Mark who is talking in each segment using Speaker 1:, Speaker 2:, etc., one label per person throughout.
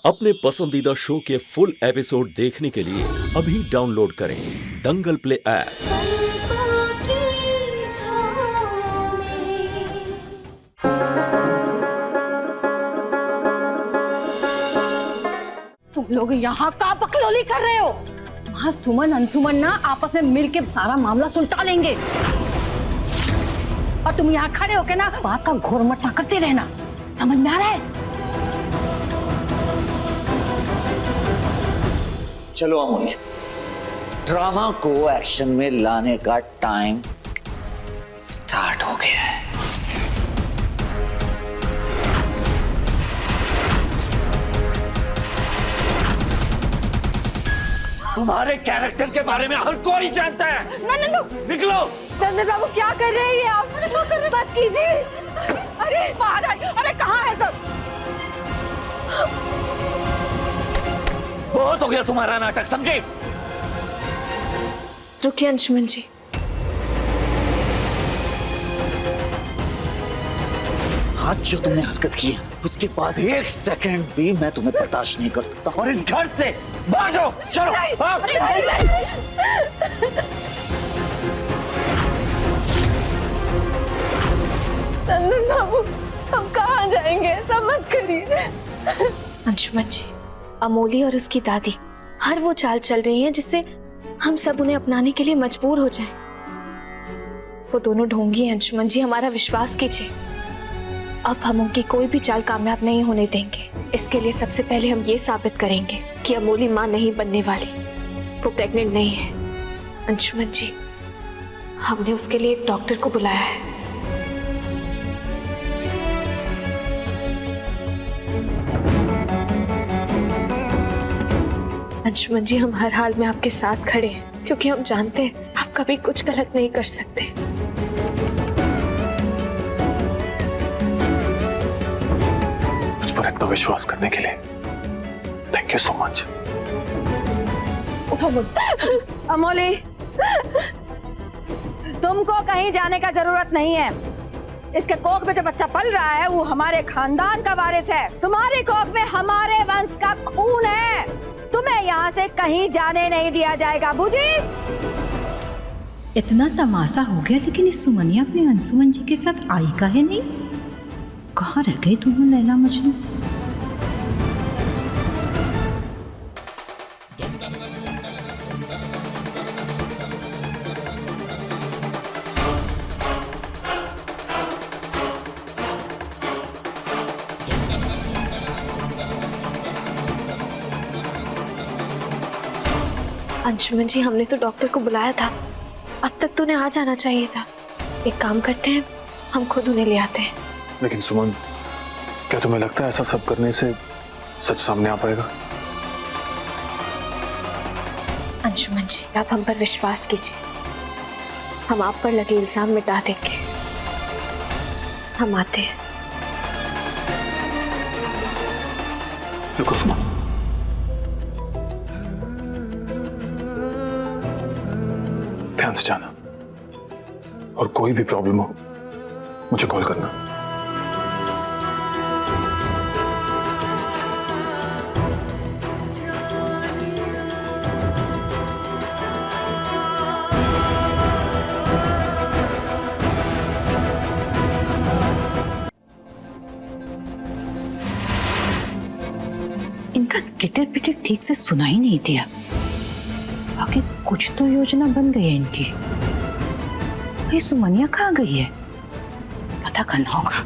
Speaker 1: अपने पसंदीदा शो के फुल एपिसोड देखने के लिए अभी डाउनलोड करें दंगल प्ले ऐप।
Speaker 2: तुम लोग यहाँ का बकलोली कर रहे हो? वहाँ सुमन अंशुमन ना आपस में मिलके सारा मामला सुलझा लेंगे और तुम यहाँ खड़े होके ना बात का घोर मट्टा करते रहना। समझ में आ रहा है?
Speaker 3: चलो अमूल्य, ड्रामा को एक्शन में लाने का टाइम स्टार्ट हो गया है। तुम्हारे कैरेक्टर के बारे में हर कोई जानता है।
Speaker 2: नंदन
Speaker 3: निकलो।
Speaker 2: नंदन बाबू क्या कर रहे हैं आप? बात कीजिए। अरे बाहर आइए। अरे कहाँ है सब?
Speaker 3: बहुत हो गया तुम्हारा नाटक, समझे?
Speaker 4: रुकिए अंशुमन जी।
Speaker 3: आज जो तुमने हरकत की है उसके बाद एक सेकंड भी मैं तुम्हें बर्दाश्त नहीं कर सकता और इस घर से बाहर जाओ। चलो
Speaker 2: नंदन बाबू हम कहाँ जाएंगे? सब मत करिए।
Speaker 4: अंशुमन जी, अमोली और उसकी दादी हर वो चाल चल रही है जिससे हम सब उन्हें अपनाने के लिए मजबूर हो जाएं। वो दोनों ढोंगी हैं अंशुमन जी, हमारा विश्वास कीजिए। अब हम उनकी कोई भी चाल कामयाब नहीं होने देंगे। इसके लिए सबसे पहले हम ये साबित करेंगे कि अमोली मां नहीं बनने वाली, वो प्रेग्नेंट नहीं है। अंशुमन जी, हमने उसके लिए एक डॉक्टर को बुलाया है। अंशुमन जी, हम हर हाल में आपके साथ खड़े हैं क्योंकि हम जानते हैं आप कभी कुछ गलत नहीं कर सकते।
Speaker 5: मुझ पर इतना विश्वास करने के लिए थैंक यू सो मच।
Speaker 2: उठो अमोली, तुमको कहीं जाने का जरूरत नहीं है। इसके कोख में जो बच्चा पल रहा है वो हमारे खानदान का वारिस है। तुम्हारे कोख में हमारे वंश का खून है। तुम्हें यहाँ से कहीं जाने नहीं दिया जाएगा, बुझी?
Speaker 6: इतना तमाशा हो गया लेकिन इस सुमनिया अपने अंशुमन जी के साथ आई का है नहीं। कहाँ रह गए दोनों लैला मजनू?
Speaker 4: अंशुमन जी, हमने तो डॉक्टर को बुलाया था, अब तक तो उन्हें आ जाना चाहिए था। एक काम करते हैं, हम खुद उन्हें ले आते हैं।
Speaker 5: लेकिन सुमन, क्या तुम्हें लगता है ऐसा सब करने से सच सामने आ पाएगा?
Speaker 4: अंशुमन जी, आप हम पर विश्वास कीजिए। हम आप पर लगे इल्जाम मिटा देंगे। हम आते हैं।
Speaker 5: रुको सुमन, ध्यान से जाना और कोई भी प्रॉब्लम हो मुझे कॉल करना।
Speaker 6: इनका गिटर पिटर ठीक से सुना ही नहीं दिया। आखिर कुछ तो योजना बन गई है इनकी। ये सुमनिया कहाँ गई है? पता करना होगा।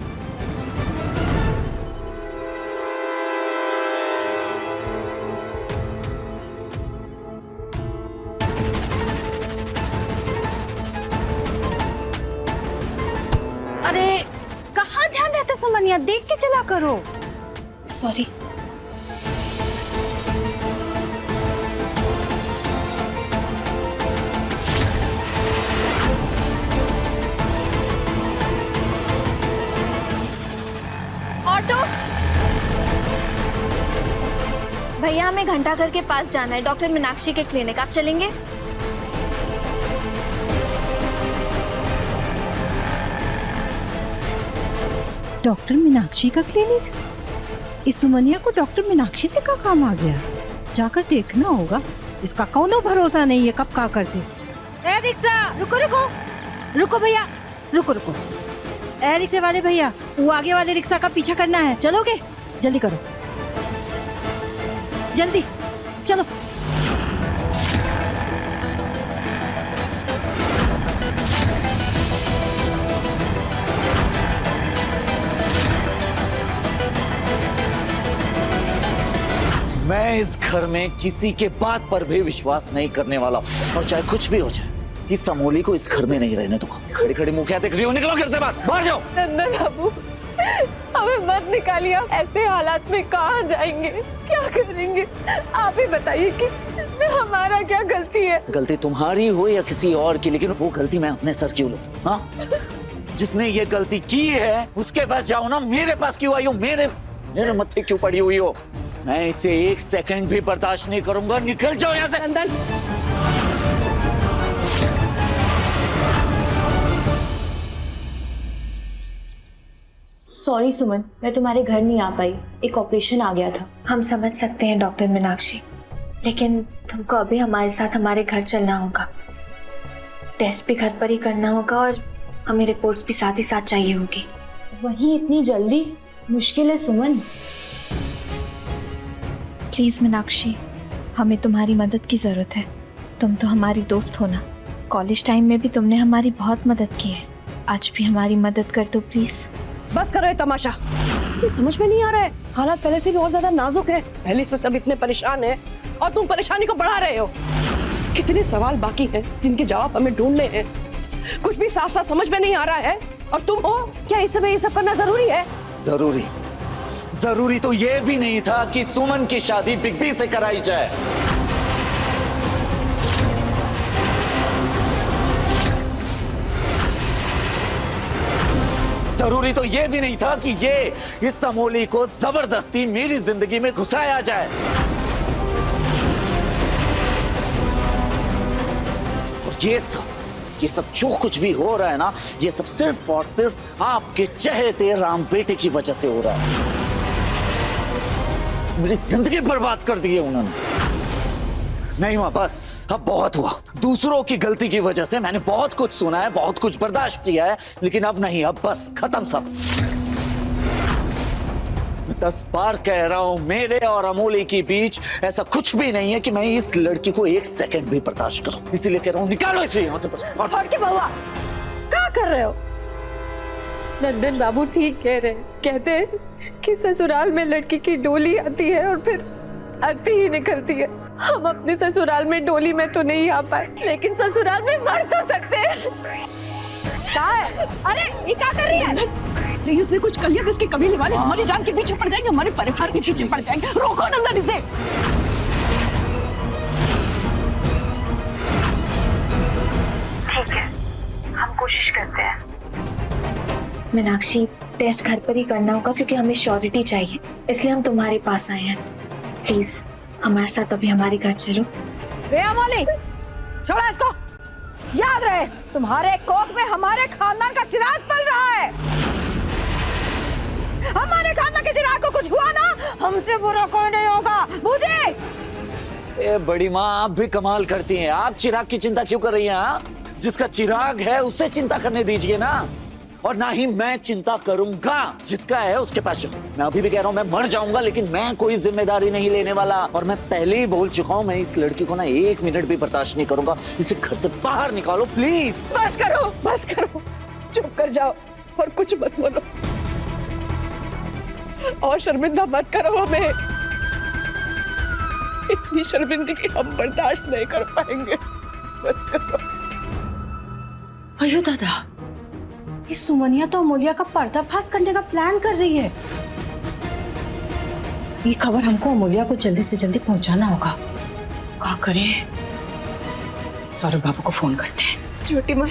Speaker 2: अरे कहाँ ध्यान रहता सुमनिया? देख के चला करो।
Speaker 4: सॉरी। ऑटो, भैया हमें घंटाघर के पास जाना है, डॉक्टर मीनाक्षी के क्लिनिक। आप चलेंगे?
Speaker 6: डॉक्टर मीनाक्षी का क्लिनिक? इस सुमनिया को डॉक्टर मीनाक्षी से का काम आ गया? जाकर देखना होगा। इसका कौनो भरोसा नहीं है, कब का करते।
Speaker 2: ए रिक्शा, रुको रुको रुको भैया, रुको रुको। ए रिक्शे वाले भैया, वो आगे वाले रिक्शा का पीछा करना है, चलोगे? जल्दी करो, जल्दी चलो।
Speaker 3: मैं इस घर में किसी के बात पर भी विश्वास नहीं करने वाला, और चाहे कुछ भी हो जाए, इस अमोली को इस घर में नहीं रहने दूंगा। खड़ी खड़ी मुंह क्या देख रही हो? निकलो घर से बाहर, बाहर जाओ।
Speaker 7: नंदन बाबू, हमें मत निकालिए, आप ऐसे हालात में कहाँ जाएंगे, क्या करेंगे? आप ही बताइए कि इसमें हमारा क्या गलती है?
Speaker 3: गलती तुम्हारी हो या किसी और की, लेकिन वो गलती मैं अपने सर क्यों लूं? हाँ, जिसने ये गलती की है उसके पास जाओ ना, मेरे पास क्यों आई हो? मेरे मत्थे क्यों पड़ी हुई हो? मैं इसे एक सेकंड भी बर्दाश्त नहीं करूंगा। निकल जाओ यहाँ से।
Speaker 7: नंदन,
Speaker 4: सॉरी सुमन, मैं तुम्हारे घर नहीं आ पाई, एक ऑपरेशन आ गया था। हम समझ सकते हैं डॉक्टर मीनाक्षी, लेकिन तुमको अभी हमारे साथ हमारे घर चलना होगा। टेस्ट भी घर पर ही करना होगा और हमें रिपोर्ट्स भी साथ ही साथ चाहिए होगी। वहीं इतनी जल्दी? मुश्किल है सुमन। प्लीज मीनाक्षी, हमें तुम्हारी मदद की जरूरत है। तुम तो हमारी दोस्त हो ना, कॉलेज टाइम में भी तुमने हमारी बहुत मदद की है, आज भी हमारी मदद कर दो प्लीज।
Speaker 7: बस करो ये तमाशा, ये समझ में नहीं आ रहा है। हालात पहले से भी बहुत ज्यादा नाजुक है, पहले से सब इतने परेशान हैं और तुम परेशानी को बढ़ा रहे हो। कितने सवाल बाकी हैं जिनके जवाब हमें ढूंढने हैं, कुछ भी साफ साफ समझ में नहीं आ रहा है। और तुम हो क्या इस समय ये सब करना जरूरी है?
Speaker 3: जरूरी तो ये भी नहीं था कि सुमन की शादी बिग बी से कराई जाए। जरूरी तो ये भी नहीं था कि ये इस अमोली को जबरदस्ती मेरी जिंदगी में घुसाया जाए। और ये सब जो कुछ भी हो रहा है ना, ये सब सिर्फ और सिर्फ आपके चहेते राम बेटे की वजह से हो रहा है। मेरी जिंदगी बर्बाद कर दी है उन्होंने। नहीं हुआ, बस अब बहुत हुआ। दूसरों की गलती की वजह से मैंने बहुत कुछ सुना है, बहुत कुछ बर्दाश्त किया है, लेकिन अब नहीं, अब बस खत्म सब। मैं 10 बार कह रहा हूं, मेरे और अमोली के बीच ऐसा कुछ भी नहीं है कि मैं इस लड़की को एक सेकंड भी बर्दाश्त करूं। इसीलिए कह रहा हूं, निकालो इसे यहां से।
Speaker 2: हट के बउआ, क्या कर रहे हो?
Speaker 7: नंदन बाबू ठीक कह रहे हैं, कहते हैं कि ससुराल में लड़की की डोली आती है और फिर अर्थी ही निकलती है। हम अपने ससुराल में डोली में तो नहीं आ पाए, लेकिन ससुराल में मर तो सकते हैं।
Speaker 2: क्या है? अरे ये क्या कर रही है?
Speaker 6: प्लीज ने कुछ कर लिया तो इसके कमीने वाले हमारी जान के पीछे पड़ जाएंगे, हमारे परिवार के पीछे पड़ जाएंगे। रोको नंदन इसे।
Speaker 4: ठीक है, हम कोशिश करते हैं। मीनाक्षी, टेस्ट घर पर ही करना होगा क्योंकि हमें श्योरिटी चाहिए, इसलिए हम तुम्हारे पास आए हैं। प्लीज हमारे साथ अभी हमारे घर चलो।
Speaker 2: रे अमोली, छोड़ा इसको। याद रहे, तुम्हारे कोख में हमारे खानदान का चिराग पल रहा है। हमारे खानदान के चिराग को कुछ हुआ ना, हमसे बुरा कोई नहीं होगा, बुझे?
Speaker 3: ए बड़ी माँ, आप भी कमाल करती हैं। आप चिराग की चिंता क्यों कर रही हैं? हाँ? जिसका चिराग है उससे चिंता करने दीजिए ना, और ना ही मैं चिंता करूंगा। जिसका है उसके पास जाओ। मैं अभी भी कह रहा हूँ, मैं मर जाऊंगा लेकिन मैं कोई जिम्मेदारी नहीं लेने वाला। और मैं पहले ही बोल चुका हूँ, मैं इस लड़की को ना 1 मिनट भी बर्दाश्त नहीं करूंगा। इसे घर से बाहर निकालो प्लीज।
Speaker 7: बस करो, चुप कर जाओ और कुछ मत बोलो और शर्मिंदा मत करो हमें। इतनी शर्मिंदगी हम बर्दाश्त नहीं कर पाएंगे, बस करो।
Speaker 6: अयो दादा, ये सुमनिया तो अमोलिया का पर्दाफाश करने का प्लान कर रही है। ये खबर हमको अमोलिया को जल्दी से जल्दी पहुंचाना होगा। क्या करें? सौरभ बाबू को फोन करते हैं।
Speaker 7: छोटी माँ,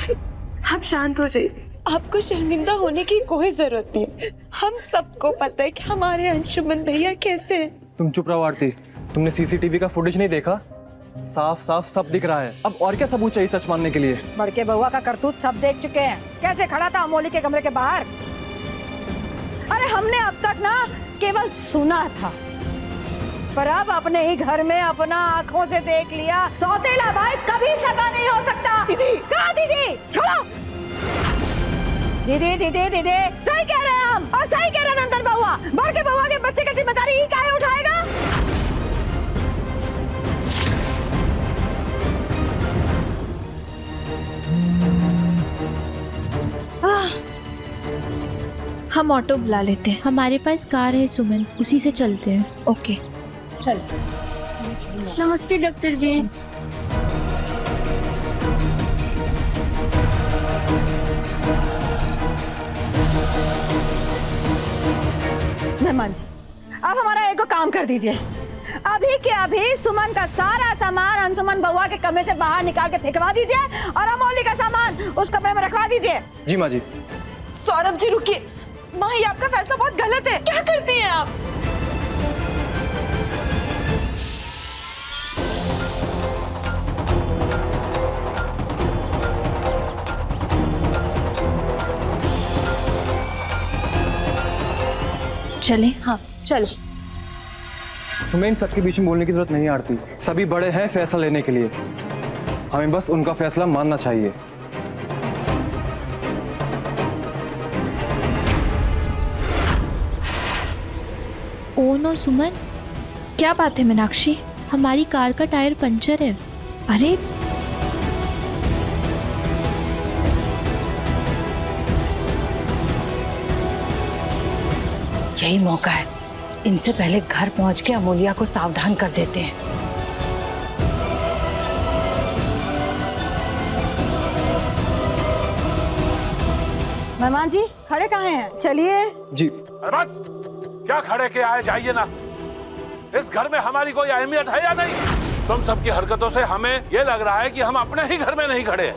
Speaker 7: आप शांत हो जाइए। आपको शर्मिंदा होने की कोई जरूरत नहीं है। हम सबको पता है कि हमारे अंशुमन भैया कैसे हैं।
Speaker 8: तुम चुप रहो आरती, तुमने सीसीटीवी का फुटेज नहीं देखा? साफ साफ सब दिख रहा है। अब और क्या सबूत चाहिए सच मानने के लिए?
Speaker 2: बड़के बउआ का करतूत सब देख चुके हैं, कैसे खड़ा था अमोली के कमरे के बाहर। अरे हमने अब तक ना केवल सुना था, पर अब अपने ही घर में अपना आंखों से देख लिया। सौतेला भाई कभी सगा नहीं हो सकता। दीदी कहा? दीदी छोड़ो। दीदी दीदी दीदी सही कह रहे हैं हम, और सही कह रहे हैं नंदन बउआ। बड़ के बउआ के बच्चे की जिम्मेदारी ही काहे उठाएगा?
Speaker 4: हम ऑटो बुला लेते हैं।
Speaker 9: हमारे पास कार है सुमन, उसी से चलते हैं।
Speaker 4: ओके चल।
Speaker 9: नमस्ते डॉक्टर जी।
Speaker 2: मेहमान जी, अब हमारा एक काम कर दीजिए। अभी के अभी सुमन का सारा सामान अंशुमन बउआ के कमरे से बाहर निकाल के फेंकवा दीजिए, और अमोली का सामान उस कमरे में रखवा दीजिए।
Speaker 8: जी माँ जी।
Speaker 7: सौरभ जी रुकिए, माँ ये आपका फैसला बहुत गलत है। क्या करती हैं आप?
Speaker 4: चले? हाँ चलो।
Speaker 8: तुम्हें इन सबके बीच में बोलने की जरूरत नहीं आरती। सभी बड़े हैं फैसला लेने के लिए, हमें बस उनका फैसला मानना चाहिए।
Speaker 9: ओ नो सुमन,
Speaker 4: क्या बात है मीनाक्षी?
Speaker 9: हमारी कार का टायर पंचर है।
Speaker 4: अरे
Speaker 6: यही मौका है, इनसे पहले घर पहुंच के अमोलिया को सावधान कर देते हैं।
Speaker 2: मेहमान जी खड़े कहाँ हैं? चलिए।
Speaker 8: जी।
Speaker 10: अरे बस, क्या खड़े के आए, जाइए ना। इस घर में हमारी कोई अहमियत है या नहीं? तुम सबकी हरकतों से हमें यह लग रहा है कि हम अपने ही घर में नहीं खड़े हैं।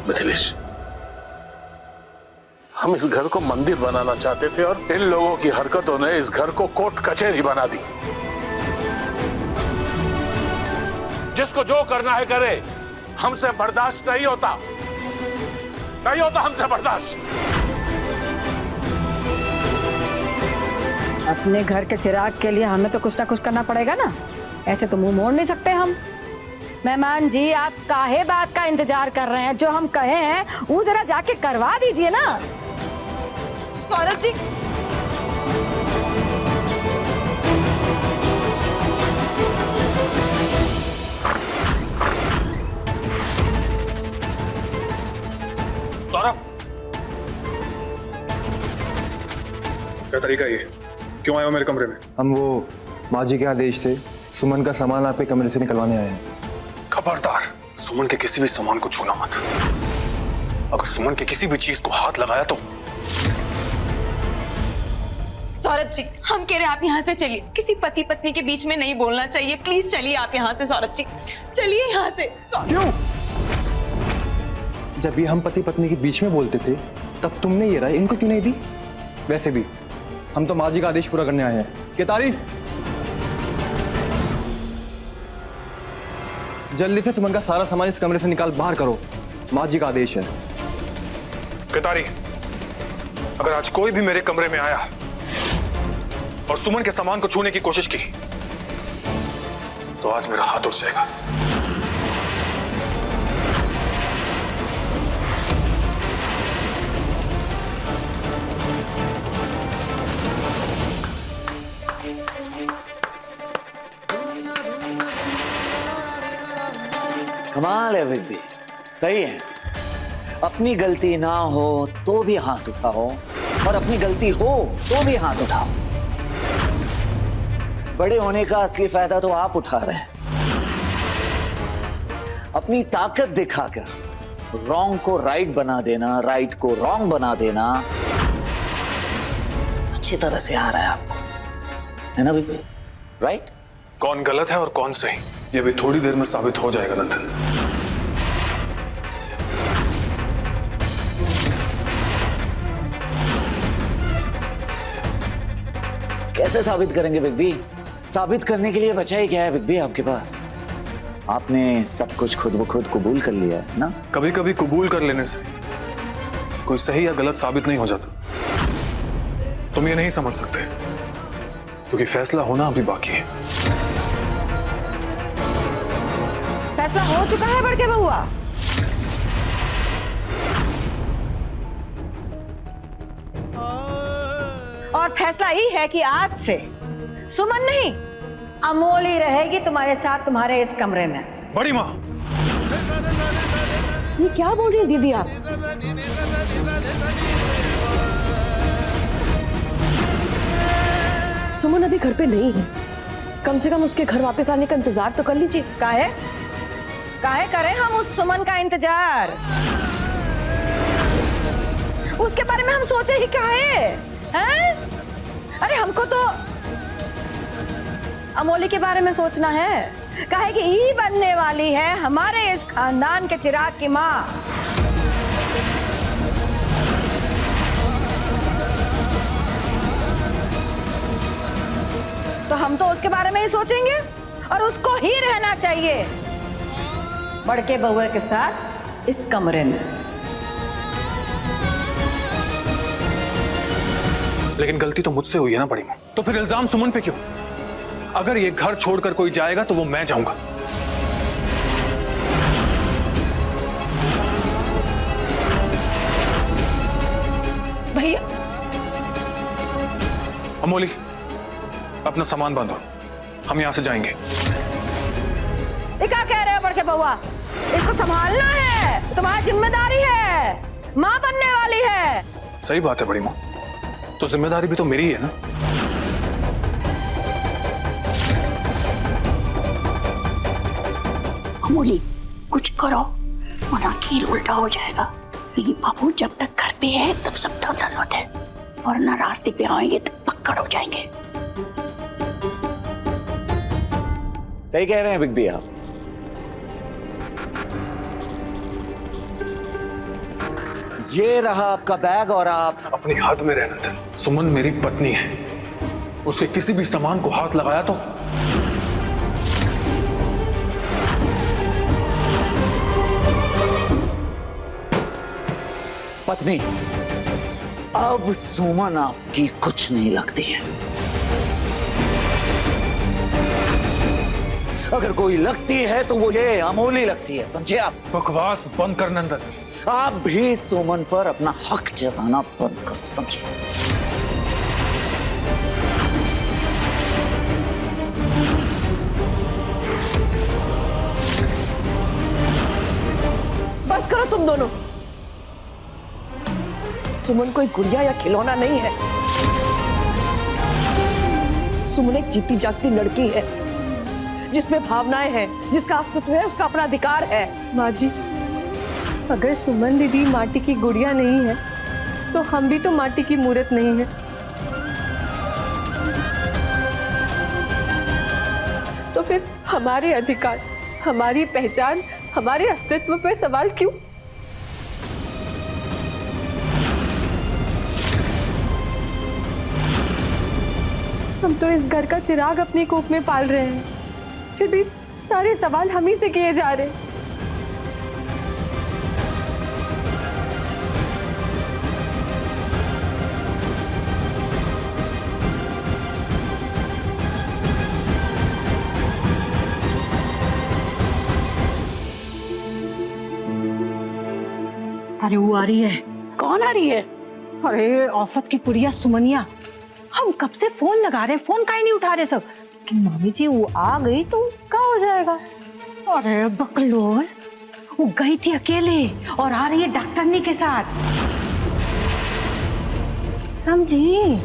Speaker 10: मिथिलेश, हम इस घर को मंदिर बनाना चाहते थे और इन लोगों की हरकतों ने इस घर को कोर्ट कचहरी बना दी। जिसको जो करना है करे, हमसे बर्दाश्त नहीं होता, नहीं होता हमसे बर्दाश्त।
Speaker 2: अपने घर के चिराग के लिए हमें तो कुछ ना कुछ करना पड़ेगा ना, ऐसे तो मुंह मोड़ नहीं सकते हम। मेहमान जी, आप काहे बात का इंतजार कर रहे हैं? जो हम कहे हैं वो जरा जाके करवा दीजिए ना।
Speaker 4: सौरभ जी,
Speaker 10: सौरभ,
Speaker 5: क्या तरीका ये? क्यों आए हो मेरे कमरे में?
Speaker 8: हम वो माँ जी के आदेश से सुमन का सामान आपके कमरे से निकलवाने आए हैं।
Speaker 5: खबरदार, सुमन के किसी भी सामान को छूना मत। अगर सुमन के किसी भी चीज को हाथ लगाया तो।
Speaker 7: सौरभ जी, हम कह रहे हैं आप यहाँ से चलिए। किसी पति पत्नी के बीच में नहीं बोलना चाहिए। प्लीज चलिए आप यहाँ से। सौरभ जी चलिए यहाँ से।
Speaker 8: क्यों? जब ये हम पति पत्नी के बीच में बोलते थे तब तुमने ये राय इनको क्यों नहीं दी? वैसे भी हम तो माँ जी का आदेश पूरा करने आए हैं। केतारी, जल्दी से सुमन का सारा सामान इस कमरे से निकाल बाहर करो, माँ जी का आदेश है।
Speaker 5: केतारी, अगर आज कोई भी मेरे कमरे में आया और सुमन के सामान को छूने की कोशिश की तो आज मेरा हाथ उठ जाएगा।
Speaker 3: कमाल है बिग बी, सही है। अपनी गलती ना हो तो भी हाथ उठाओ, और अपनी गलती हो तो भी हाथ उठाओ। बड़े होने का असली फायदा तो आप उठा रहे हैं। अपनी ताकत दिखाकर रॉन्ग को राइट बना देना, राइट को रॉन्ग बना देना अच्छी तरह से आ रहा है आपको, है ना बिग बी? राइट?
Speaker 5: कौन गलत है और कौन सही, ये भी थोड़ी देर में साबित हो जाएगा नंदन।
Speaker 3: कैसे साबित करेंगे बिग बी? साबित करने के लिए बचा ही क्या है बिग बी आपके पास? आपने सब कुछ खुद ब खुद कबूल कर लिया है ना?
Speaker 5: कभी कभी कबूल कर लेने से कोई सही या गलत साबित नहीं हो जाता। तुम ये नहीं समझ सकते क्योंकि फैसला होना अभी बाकी है।
Speaker 2: फैसला हो चुका है बड़के बउआ। और फैसला ही है कि आज से सुमन नहीं, अमोली रहेगी तुम्हारे साथ तुम्हारे इस कमरे में।
Speaker 5: बड़ी माँ,
Speaker 7: ये क्या बोल रही है दीदी आप? सुमन अभी घर पे नहीं है, कम से कम उसके घर वापस आने का इंतजार तो कर लीजिए।
Speaker 2: काहे करें हम उस सुमन का इंतजार? उसके बारे में हम सोचे ही काहे हैं? अरे हमको तो अमोली के बारे में सोचना है। काहे कि ही बनने वाली है हमारे इस खानदान के चिराग की माँ। तो हम तो उसके बारे में ही सोचेंगे और उसको ही रहना चाहिए बड़के बउए के साथ इस कमरे में।
Speaker 5: लेकिन गलती तो मुझसे हुई है ना बड़ी माँ, तो फिर इल्जाम सुमन पे क्यों? अगर ये घर छोड़कर कोई जाएगा तो वो मैं जाऊंगा।
Speaker 6: भैया
Speaker 5: अमोली, अपना सामान बांधो, हम यहां से जाएंगे।
Speaker 2: ये क्या कह रहे हो बड़के बउआ? इसको संभालना है, तुम्हारी जिम्मेदारी है, माँ बनने वाली है।
Speaker 5: सही बात है बड़ी माँ, तो जिम्मेदारी भी तो मेरी है ना।
Speaker 6: अमोली कुछ करो वरना खेल उल्टा हो जाएगा। लेकिन बाबू जब तक घर पे है तब सब टेंशन होते हैं, वरना रास्ते पे आएंगे तो पक्कड़ हो जाएंगे।
Speaker 3: सही कह रहे हैं बिग बी आप। ये रहा आपका बैग और आप
Speaker 5: अपनी हद में रहना था। सुमन मेरी पत्नी है, उसके किसी भी सामान को हाथ लगाया तो
Speaker 3: पत्नी, अब सुमन आपकी कुछ नहीं लगती है। अगर कोई लगती है तो वो ये अमोली लगती है, समझे आप?
Speaker 5: बकवास बंद कर नंदन।
Speaker 3: आप भी सुमन पर अपना हक जताना बंद करो, समझे?
Speaker 7: बस करो तुम दोनों। सुमन कोई गुड़िया या खिलौना नहीं है। सुमन एक जीती जागती लड़की है जिसमें भावनाएं हैं, जिसका अस्तित्व है, उसका अपना अधिकार है।
Speaker 11: माँ जी, अगर सुमन दीदी माटी की गुड़िया नहीं है तो हम भी तो माटी की मूर्त नहीं है। तो फिर हमारे अधिकार, हमारी पहचान, हमारे अस्तित्व पर सवाल क्यों? हम तो इस घर का चिराग अपनी कोख में पाल रहे हैं, फिर भी सारे सवाल हम ही से किए जा रहे हैं।
Speaker 6: अरे वो आ रही है।
Speaker 7: कौन आ रही है?
Speaker 6: अरे आफत की पुड़िया सुमनिया, हम कब से फोन लगा रहे हैं, फोन काहे नहीं उठा रहे सब। कि मामी जी वो आ गई तो क्या हो जाएगा? अरे बकलोल, वो गई थी अकेले और आ रही है डॉक्टरनी के साथ, समझी?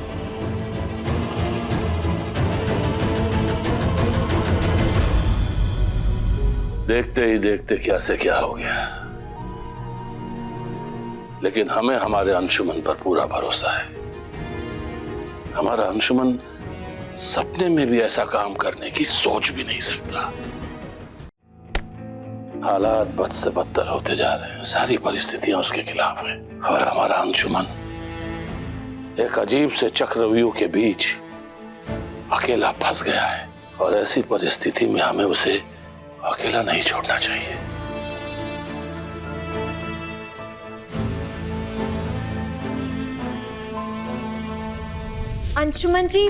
Speaker 10: देखते ही देखते क्या से क्या हो गया, लेकिन हमें हमारे अंशुमन पर पूरा भरोसा है। हमारा अंशुमन सपने में भी ऐसा काम करने की सोच भी नहीं सकता। हालात बद से बदतर होते जा रहे हैं, सारी परिस्थितियां उसके खिलाफ हैं और हमारा अंशुमन एक अजीब से चक्रव्यूह के बीच अकेला फंस गया है और ऐसी परिस्थिति में हमें उसे अकेला नहीं छोड़ना चाहिए।
Speaker 4: अंशुमन जी,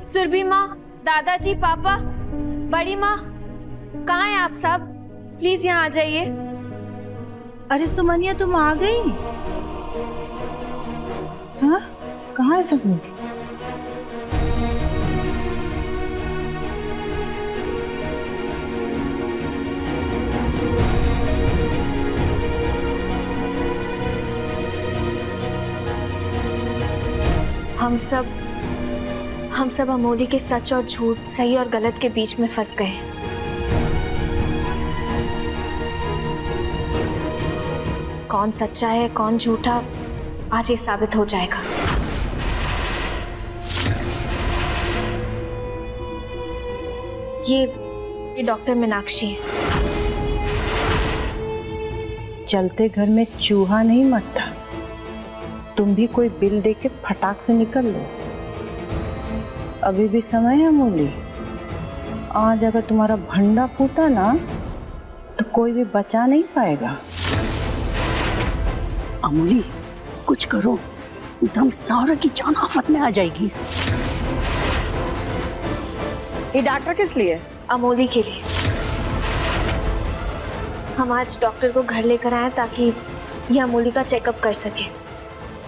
Speaker 4: सुरभि माँ, दादाजी, पापा, बड़ी माँ, कहाँ हैं आप सब? प्लीज यहाँ आ जाइए।
Speaker 6: अरे सुमनिया, तुम आ गई? हाँ, कहाँ है सब लोग?
Speaker 4: हम सब अमोली के सच और झूठ, सही और गलत के बीच में फंस गए। कौन सच्चा है, कौन झूठा, आज ये साबित हो जाएगा। ये डॉक्टर मीनाक्षी है।
Speaker 6: चलते घर में चूहा नहीं मरता। तुम भी कोई बिल दे के फटाक से निकल लो। अभी भी समय है अमोली। आज अगर तुम्हारा भंडा फूटा ना तो कोई भी बचा नहीं पाएगा।
Speaker 7: अमोली, कुछ करो, तो हम सारा की जान आफत में आ जाएगी।
Speaker 2: ये डॉक्टर किस लिए?
Speaker 4: अमोली के लिए। हम आज डॉक्टर को घर लेकर आए ताकि ये अमोली का चेकअप कर सके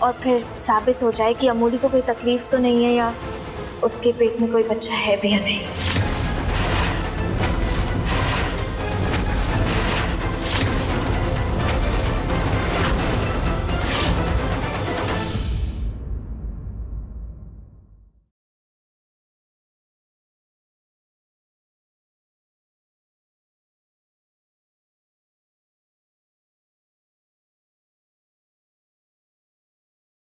Speaker 4: और फिर साबित हो जाए कि अमोली को कोई तकलीफ तो नहीं है या उसके पेट में कोई बच्चा है भी या नहीं।